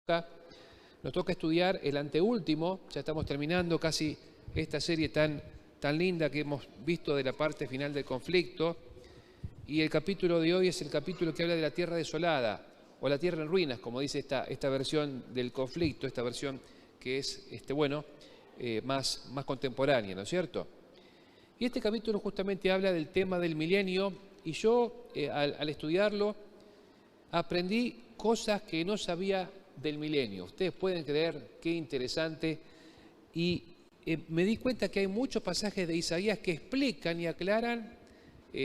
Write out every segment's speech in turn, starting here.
Nos toca estudiar el anteúltimo, ya estamos terminando casi esta serie tan linda que hemos visto de la parte final del conflicto, y el capítulo de hoy es el capítulo que habla de la tierra desolada, o la tierra en ruinas, como dice esta versión del conflicto, esta versión que es más contemporánea, ¿no es cierto? Y este capítulo justamente habla del tema del milenio, y yo al estudiarlo aprendí cosas que no sabía del milenio. Ustedes pueden creer qué interesante. Y me di cuenta que hay muchos pasajes de Isaías que explican y aclaran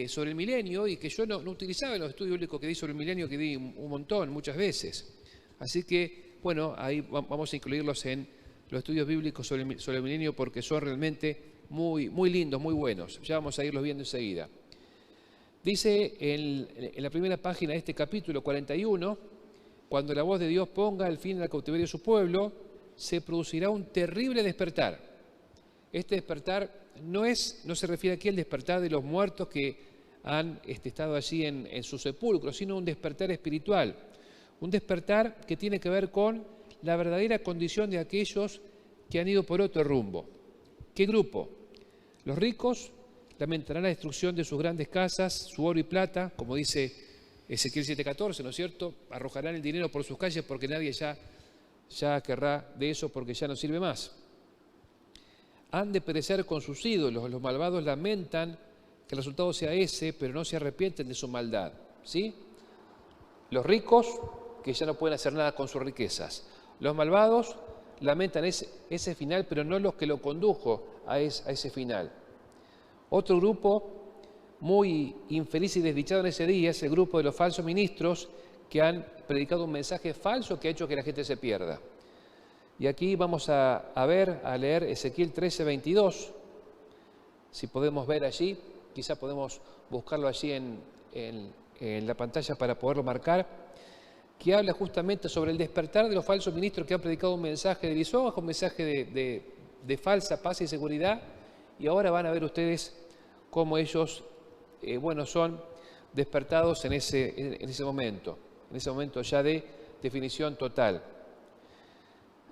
sobre el milenio y que yo no utilizaba en los estudios bíblicos que di sobre el milenio, que di un montón, muchas veces. Así que, bueno, ahí vamos a incluirlos en los estudios bíblicos sobre el milenio porque son realmente muy lindos, muy buenos. Ya vamos a irlos viendo enseguida. Dice en la primera página de este capítulo 41, cuando la voz de Dios ponga el fin al cautiverio de su pueblo, se producirá un terrible despertar. Este despertar no se refiere aquí al despertar de los muertos que han estado allí en su sepulcro, sino un despertar espiritual. Un despertar que tiene que ver con la verdadera condición de aquellos que han ido por otro rumbo. ¿Qué grupo? Los ricos lamentarán la destrucción de sus grandes casas, su oro y plata, como dice Ezequiel 7:14, ¿no es cierto? Arrojarán el dinero por sus calles porque nadie ya querrá de eso porque ya no sirve más. Han de perecer con sus ídolos. Los malvados lamentan que el resultado sea ese, pero no se arrepienten de su maldad. ¿Sí? Los ricos, que ya no pueden hacer nada con sus riquezas. Los malvados lamentan ese final, pero no los que lo condujo a ese final. Otro grupo muy infeliz y desdichado en ese día es el grupo de los falsos ministros que han predicado un mensaje falso que ha hecho que la gente se pierda. Y aquí vamos a leer Ezequiel 13:22. Si podemos ver allí, quizá podemos buscarlo allí en la pantalla para poderlo marcar, que habla justamente sobre el despertar de los falsos ministros que han predicado un mensaje de lisonja, un mensaje de falsa paz y seguridad, y ahora van a ver ustedes cómo ellos son despertados en ese momento ya de definición total.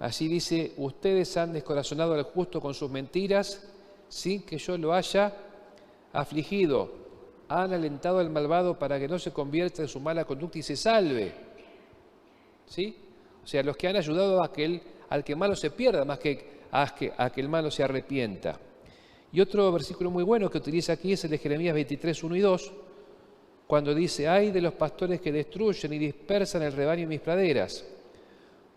Así dice: ustedes han descorazonado al justo con sus mentiras sin que yo lo haya afligido. Han alentado al malvado para que no se convierta en su mala conducta y se salve. ¿Sí? O sea, los que han ayudado al que malo se pierda más que a que el malo se arrepienta. Y otro versículo muy bueno que utiliza aquí es el de Jeremías 23:1 y 2, cuando dice: ay de los pastores que destruyen y dispersan el rebaño en mis praderas,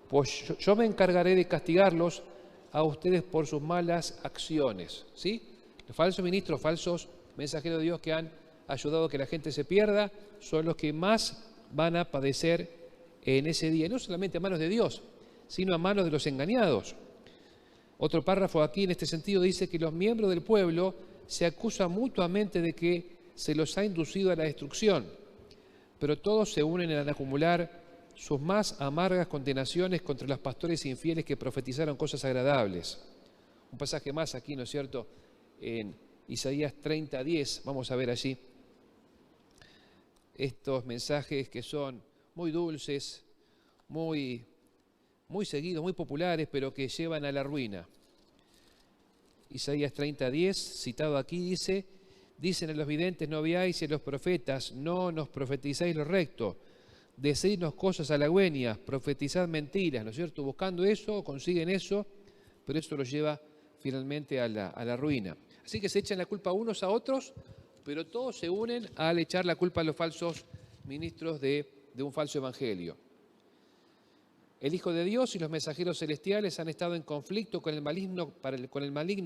pues yo me encargaré de castigarlos a ustedes por sus malas acciones. ¿Sí? Los falsos ministros, falsos mensajeros de Dios que han ayudado a que la gente se pierda, son los que más van a padecer en ese día, y no solamente a manos de Dios, sino a manos de los engañados. Otro párrafo aquí en este sentido dice que los miembros del pueblo se acusan mutuamente de que se los ha inducido a la destrucción, pero todos se unen en acumular sus más amargas condenaciones contra los pastores infieles que profetizaron cosas agradables. Un pasaje más aquí, ¿no es cierto?, en Isaías 30:10, vamos a ver allí estos mensajes que son muy dulces, muy seguidos, muy populares, pero que llevan a la ruina. Isaías 30:10, citado aquí, dice: dicen a los videntes, no veáis, y a los profetas, no nos profetizáis lo recto. Decidnos cosas halagüeñas, profetizad mentiras, ¿no es cierto? Buscando eso, consiguen eso, pero eso los lleva finalmente a la ruina. Así que se echan la culpa unos a otros, pero todos se unen al echar la culpa a los falsos ministros de un falso evangelio. El Hijo de Dios y los mensajeros celestiales han estado en conflicto con el maligno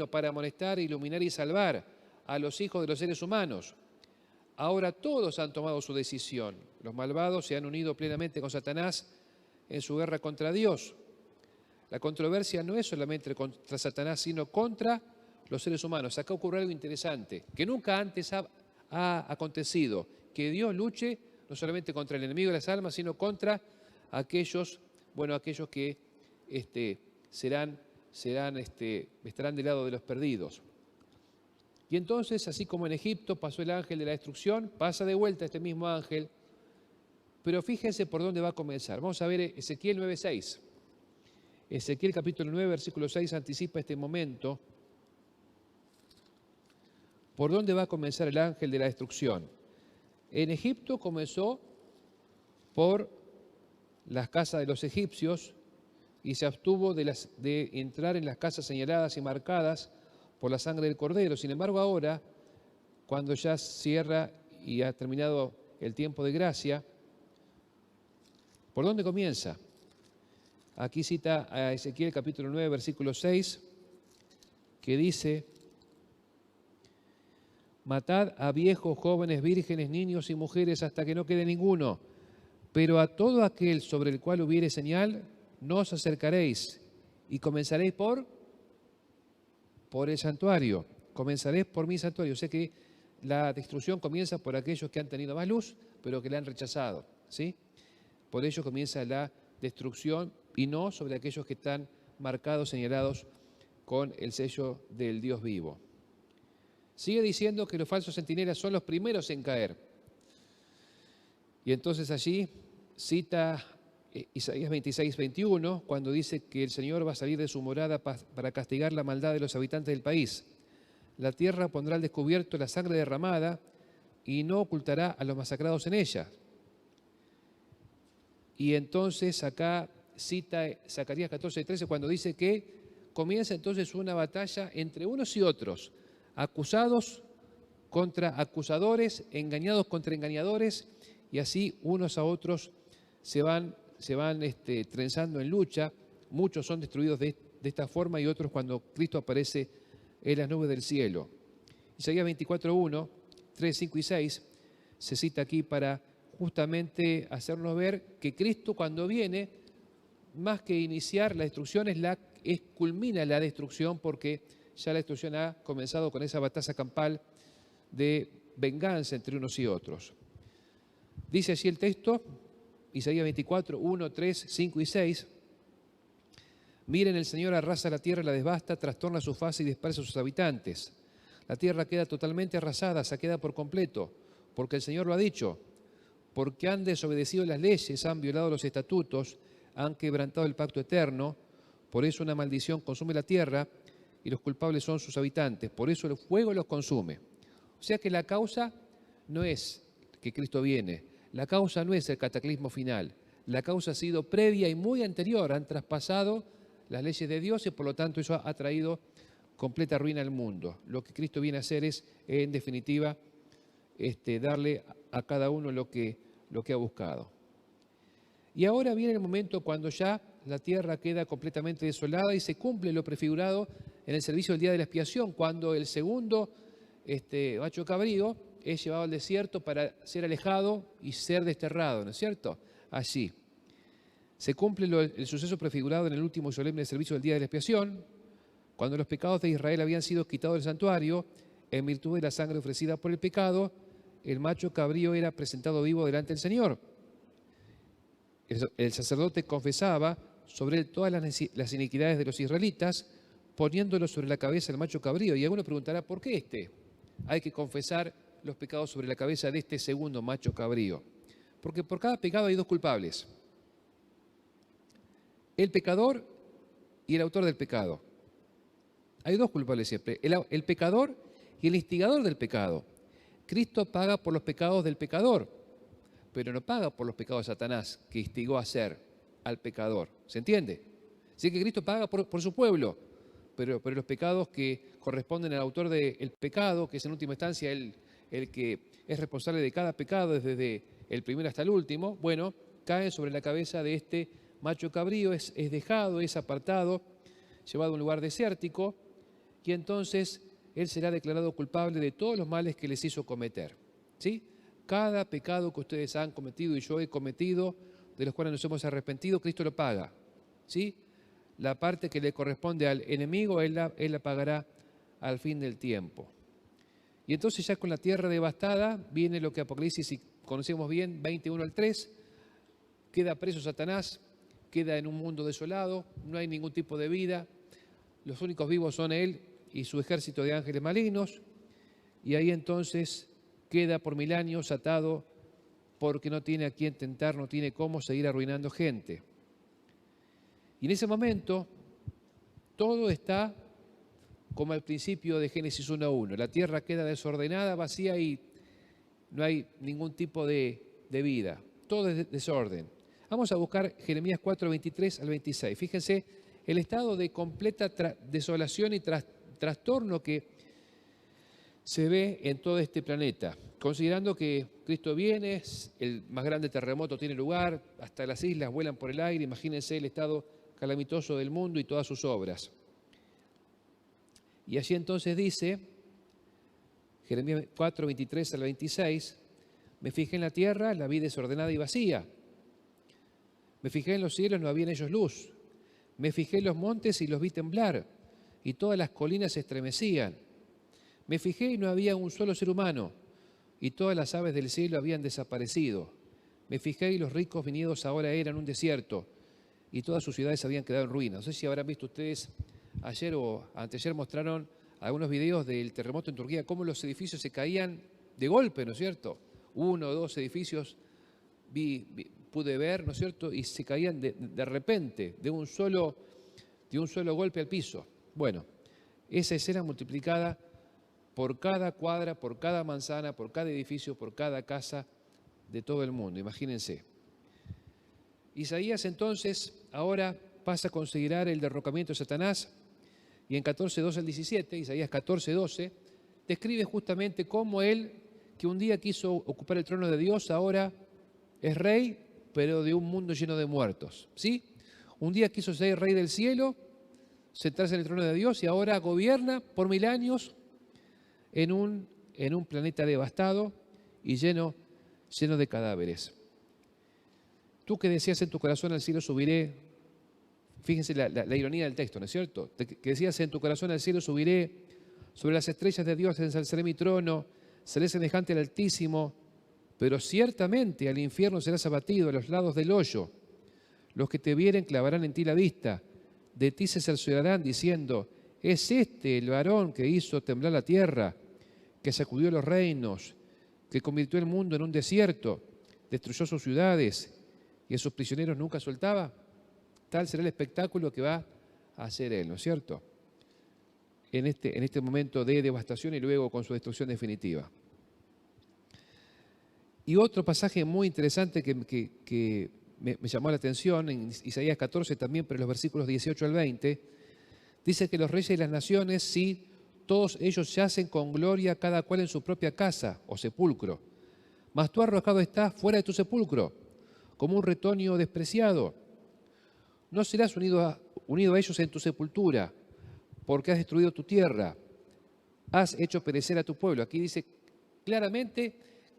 para amonestar, iluminar y salvar a los hijos de los seres humanos. Ahora todos han tomado su decisión. Los malvados se han unido plenamente con Satanás en su guerra contra Dios. La controversia no es solamente contra Satanás, sino contra los seres humanos. Acá ocurre algo interesante, que nunca antes ha acontecido, que Dios luche no solamente contra el enemigo de las almas, sino contra aquellos que estarán del lado de los perdidos. Y entonces, así como en Egipto pasó el ángel de la destrucción, pasa de vuelta este mismo ángel, pero fíjense por dónde va a comenzar. Vamos a ver Ezequiel 9:6. Ezequiel capítulo 9, versículo 6 anticipa este momento. ¿Por dónde va a comenzar el ángel de la destrucción? En Egipto comenzó por las casas de los egipcios y se abstuvo de entrar en las casas señaladas y marcadas por la sangre del cordero. Sin embargo, ahora, cuando ya cierra y ha terminado el tiempo de gracia, ¿por dónde comienza? Aquí cita a Ezequiel capítulo 9, versículo 6, que dice: matad a viejos, jóvenes, vírgenes, niños y mujeres hasta que no quede ninguno, pero a todo aquel sobre el cual hubiere señal, no os acercaréis, y comenzaréis por el santuario, comenzaréis por mi santuario. O sea que la destrucción comienza por aquellos que han tenido más luz, pero que la han rechazado, ¿sí? Por ello comienza la destrucción y no sobre aquellos que están marcados, señalados con el sello del Dios vivo. Sigue diciendo que los falsos centinelas son los primeros en caer. Y entonces allí cita Isaías 26, 21, cuando dice que el Señor va a salir de su morada para castigar la maldad de los habitantes del país. La tierra pondrá al descubierto la sangre derramada y no ocultará a los masacrados en ella. Y entonces acá cita Zacarías 14, 13, cuando dice que comienza entonces una batalla entre unos y otros, acusados contra acusadores, engañados contra engañadores, y así unos a otros se van trenzando en lucha. Muchos son destruidos de esta forma y otros cuando Cristo aparece en las nubes del cielo. Isaías 24:1, 3, 5 y 6 se cita aquí para justamente hacernos ver que Cristo, cuando viene, más que iniciar la destrucción, culmina la destrucción, porque ya la destrucción ha comenzado con esa batalla campal de venganza entre unos y otros. Dice así el texto, Isaías 24, 1, 3, 5 y 6. Miren, el Señor arrasa la tierra, la devasta, trastorna su faz y dispersa a sus habitantes. La tierra queda totalmente arrasada, saqueada por completo, porque el Señor lo ha dicho. Porque han desobedecido las leyes, han violado los estatutos, han quebrantado el pacto eterno. Por eso una maldición consume la tierra y los culpables son sus habitantes. Por eso el fuego los consume. O sea que la causa no es que Cristo viene. La causa no es el cataclismo final. La causa ha sido previa y muy anterior. Han traspasado las leyes de Dios y por lo tanto eso ha traído completa ruina al mundo. Lo que Cristo viene a hacer es, en definitiva, darle a cada uno lo que ha buscado. Y ahora viene el momento cuando ya la tierra queda completamente desolada y se cumple lo prefigurado en el servicio del día de la expiación, cuando el segundo macho cabrío es llevado al desierto para ser alejado y ser desterrado, ¿no es cierto? Allí se cumple el suceso prefigurado en el último y solemne servicio del día de la expiación, cuando los pecados de Israel habían sido quitados del santuario, en virtud de la sangre ofrecida por el pecado, el macho cabrío era presentado vivo delante del Señor. El sacerdote confesaba sobre él todas las iniquidades de los israelitas, poniéndolo sobre la cabeza del macho cabrío. Y alguno preguntará, ¿por qué hay que confesar los pecados sobre la cabeza de este segundo macho cabrío? Porque por cada pecado hay dos culpables: el pecador y el autor del pecado. Hay dos culpables siempre: el pecador y el instigador del pecado. Cristo paga por los pecados del pecador, pero no paga por los pecados de Satanás, que instigó a hacer al pecador. ¿Se entiende? Así que Cristo paga por su pueblo, pero los pecados que corresponden al autor del pecado, que es en última instancia el que es responsable de cada pecado desde el primero hasta el último, bueno, caen sobre la cabeza de este macho cabrío, es dejado, es apartado, llevado a un lugar desértico, y entonces él será declarado culpable de todos los males que les hizo cometer. ¿Sí? Cada pecado que ustedes han cometido y yo he cometido, de los cuales nos hemos arrepentido, Cristo lo paga. ¿Sí? La parte que le corresponde al enemigo, él la pagará al fin del tiempo. Y entonces ya con la tierra devastada, viene lo que Apocalipsis, si conocemos bien, 21 al 3, queda preso Satanás, queda en un mundo desolado, no hay ningún tipo de vida, los únicos vivos son él y su ejército de ángeles malignos, y ahí entonces queda por 1000 años atado porque no tiene a quién tentar, no tiene cómo seguir arruinando gente. Y en ese momento todo está como al principio de Génesis 1:1. La tierra queda desordenada, vacía y no hay ningún tipo de vida. Todo es desorden. Vamos a buscar Jeremías 4:23 al 26. Fíjense el estado de completa desolación y trastorno que se ve en todo este planeta. Considerando que Cristo viene, el más grande terremoto tiene lugar, hasta las islas vuelan por el aire, imagínense el estado calamitoso del mundo y todas sus obras. Y allí entonces dice, Jeremías 4:23 al 26, me fijé en la tierra, la vi desordenada y vacía. Me fijé en los cielos, no había en ellos luz. Me fijé en los montes y los vi temblar, y todas las colinas se estremecían. Me fijé y no había un solo ser humano, y todas las aves del cielo habían desaparecido. Me fijé y los ricos viñedos ahora eran un desierto, y todas sus ciudades habían quedado en ruinas. No sé si habrán visto ustedes, ayer o anteayer mostraron algunos videos del terremoto en Turquía, cómo los edificios se caían de golpe, ¿no es cierto? 1 o 2 edificios pude ver, ¿no es cierto? Y se caían de repente, de un solo golpe al piso. Bueno, esa escena multiplicada por cada cuadra, por cada manzana, por cada edificio, por cada casa de todo el mundo, imagínense. Isaías entonces ahora pasa a considerar el derrocamiento de Satanás y en 14:12 al 17, Isaías 14:12, describe justamente cómo él, que un día quiso ocupar el trono de Dios, ahora es rey, pero de un mundo lleno de muertos, ¿sí? Un día quiso ser rey del cielo, sentarse en el trono de Dios y ahora gobierna por 1000 años en un planeta devastado y lleno de cadáveres. Tú que decías en tu corazón al cielo subiré, fíjense la ironía del texto, ¿no es cierto? Que decías en tu corazón al cielo subiré, sobre las estrellas de Dios ensalzaré mi trono, seré semejante al Altísimo, pero ciertamente al infierno serás abatido, a los lados del hoyo. Los que te vieren clavarán en ti la vista, de ti se cerciorarán diciendo, es este el varón que hizo temblar la tierra, que sacudió los reinos, que convirtió el mundo en un desierto, destruyó sus ciudades y a sus prisioneros nunca soltaba. Tal será el espectáculo que va a hacer él, ¿no es cierto? En este momento de devastación y luego con su destrucción definitiva. Y otro pasaje muy interesante que me llamó la atención, en Isaías 14 también, pero en los versículos 18 al 20, dice que los reyes y las naciones, sí, todos ellos yacen con gloria, cada cual en su propia casa o sepulcro. Mas tú arrojado estás fuera de tu sepulcro, como un retoño despreciado. No serás unido a ellos en tu sepultura, porque has destruido tu tierra, has hecho perecer a tu pueblo. Aquí dice claramente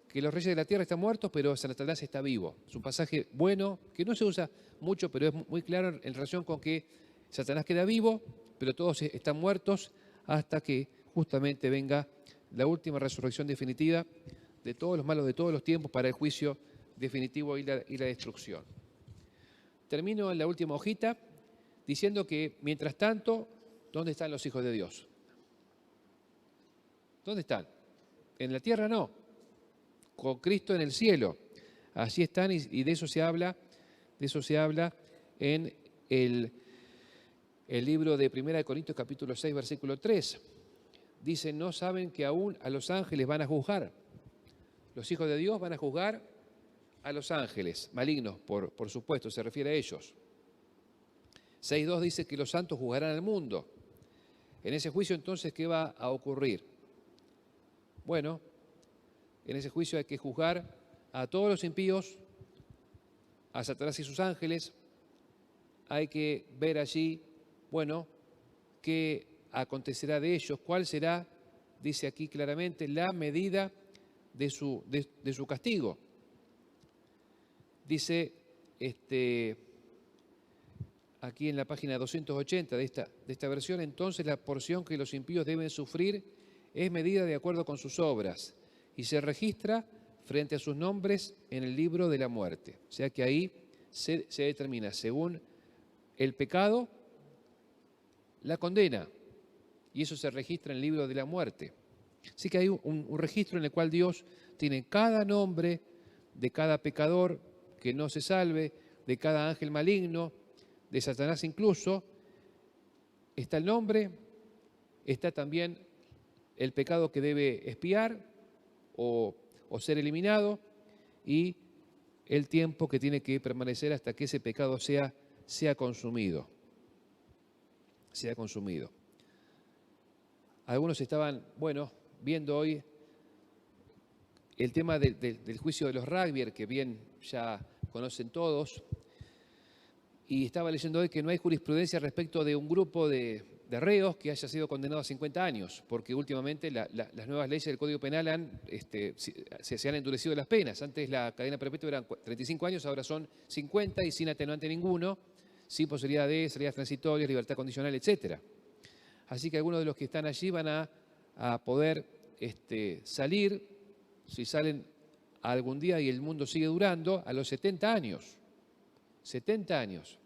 que los reyes de la tierra están muertos, pero Satanás está vivo. Es un pasaje bueno, que no se usa mucho, pero es muy claro en relación con que Satanás queda vivo, pero todos están muertos hasta que justamente venga la última resurrección definitiva de todos los malos de todos los tiempos para el juicio definitivo y la destrucción. Termino en la última hojita diciendo que, mientras tanto, ¿dónde están los hijos de Dios? ¿Dónde están? En la tierra no, con Cristo en el cielo. Así están y de eso se habla en el libro de 1 Corintios capítulo 6, versículo 3. Dice, no saben que aún a los ángeles van a juzgar. Los hijos de Dios van a juzgar a los ángeles, malignos, por supuesto, se refiere a ellos. 6.2 dice que los santos juzgarán al mundo. En ese juicio, entonces, ¿qué va a ocurrir? Bueno, en ese juicio hay que juzgar a todos los impíos, a Satanás y sus ángeles. Hay que ver allí, bueno, qué acontecerá de ellos, cuál será, dice aquí claramente, la medida de su castigo. Dice aquí en la página 280 de esta versión, entonces la porción que los impíos deben sufrir es medida de acuerdo con sus obras y se registra frente a sus nombres en el libro de la muerte. O sea que ahí se determina, según el pecado, la condena, y eso se registra en el libro de la muerte. Así que hay un registro en el cual Dios tiene cada nombre de cada pecador que no se salve, de cada ángel maligno, de Satanás incluso, está el nombre, está también el pecado que debe expiar o ser eliminado y el tiempo que tiene que permanecer hasta que ese pecado sea consumido. Sea consumido. Algunos estaban, viendo hoy el tema del juicio de los rugbyers, que bien ya conocen todos, y estaba leyendo hoy que no hay jurisprudencia respecto de un grupo de reos que haya sido condenado a 50 años, porque últimamente las nuevas leyes del Código Penal se han endurecido las penas. Antes la cadena perpetua eran 35 años, ahora son 50 y sin atenuante ninguno, sin posibilidad de salidas transitorias, libertad condicional, etc. Así que algunos de los que están allí van a poder salir, si salen algún día y el mundo sigue durando, a los 70 años. 70 años.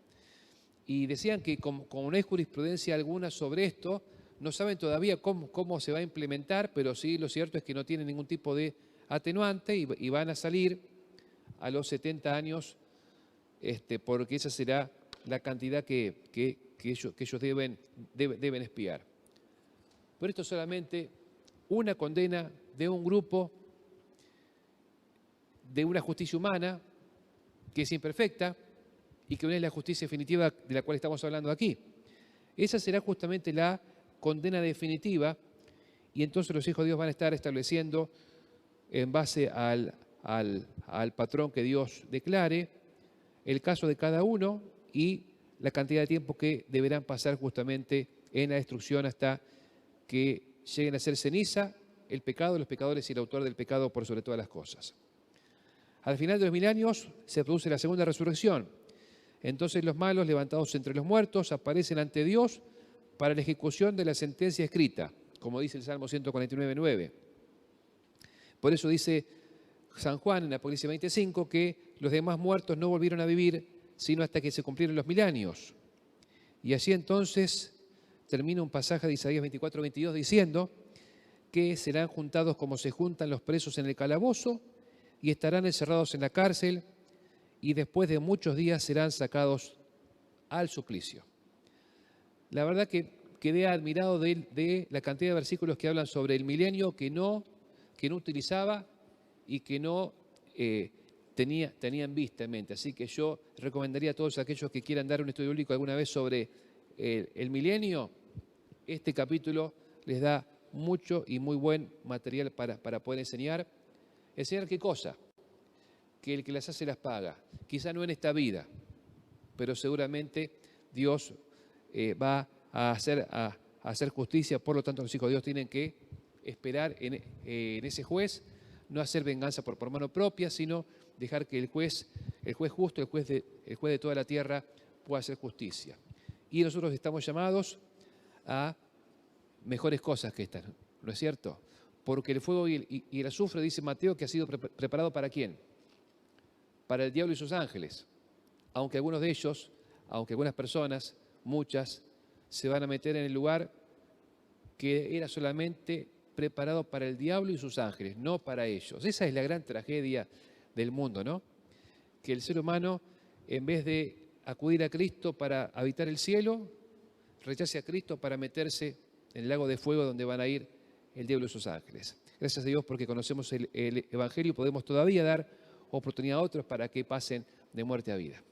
Y decían que como no hay jurisprudencia alguna sobre esto, no saben todavía cómo se va a implementar, pero sí lo cierto es que no tienen ningún tipo de atenuante y van a salir a los 70 años, porque esa será la cantidad que ellos deben expiar. Pero esto es solamente una condena de un grupo, de una justicia humana que es imperfecta, y que no es la justicia definitiva de la cual estamos hablando aquí. Esa será justamente la condena definitiva, y entonces los hijos de Dios van a estar estableciendo, en base al patrón que Dios declare, el caso de cada uno y la cantidad de tiempo que deberán pasar justamente en la destrucción hasta que lleguen a ser ceniza el pecado, los pecadores y el autor del pecado por sobre todas las cosas. Al final de los 1000 años se produce la segunda resurrección. Entonces los malos, levantados entre los muertos, aparecen ante Dios para la ejecución de la sentencia escrita, como dice el Salmo 149:9. Por eso dice San Juan en Apocalipsis 25 que los demás muertos no volvieron a vivir sino hasta que se cumplieron los 1000 años. Y así entonces termina un pasaje de Isaías 24:22 diciendo que serán juntados como se juntan los presos en el calabozo y estarán encerrados en la cárcel, y después de muchos días serán sacados al suplicio. La verdad que quedé admirado de la cantidad de versículos que hablan sobre el milenio que no utilizaba y que no tenía en vista, en mente. Así que yo recomendaría a todos aquellos que quieran dar un estudio bíblico alguna vez sobre el milenio, este capítulo les da mucho y muy buen material para poder enseñar. ¿Enseñar qué cosa? Que el que las hace las paga. Quizá no en esta vida, pero seguramente Dios va a hacer justicia. Por lo tanto, los hijos de Dios tienen que esperar en ese juez, no hacer venganza por mano propia, sino dejar que el juez justo, el juez de toda la tierra, pueda hacer justicia. Y nosotros estamos llamados a mejores cosas que estas, ¿no es cierto? Porque el fuego y el azufre, dice Mateo, que ha sido preparado ¿para quién? Para el diablo y sus ángeles. Aunque algunos de ellos, aunque algunas personas, muchas, se van a meter en el lugar que era solamente preparado para el diablo y sus ángeles, no para ellos. Esa es la gran tragedia del mundo, ¿no? Que el ser humano, en vez de acudir a Cristo para habitar el cielo, rechace a Cristo para meterse en el lago de fuego donde van a ir el diablo y sus ángeles. Gracias a Dios porque conocemos el Evangelio y podemos todavía dar oportunidad a otros para que pasen de muerte a vida.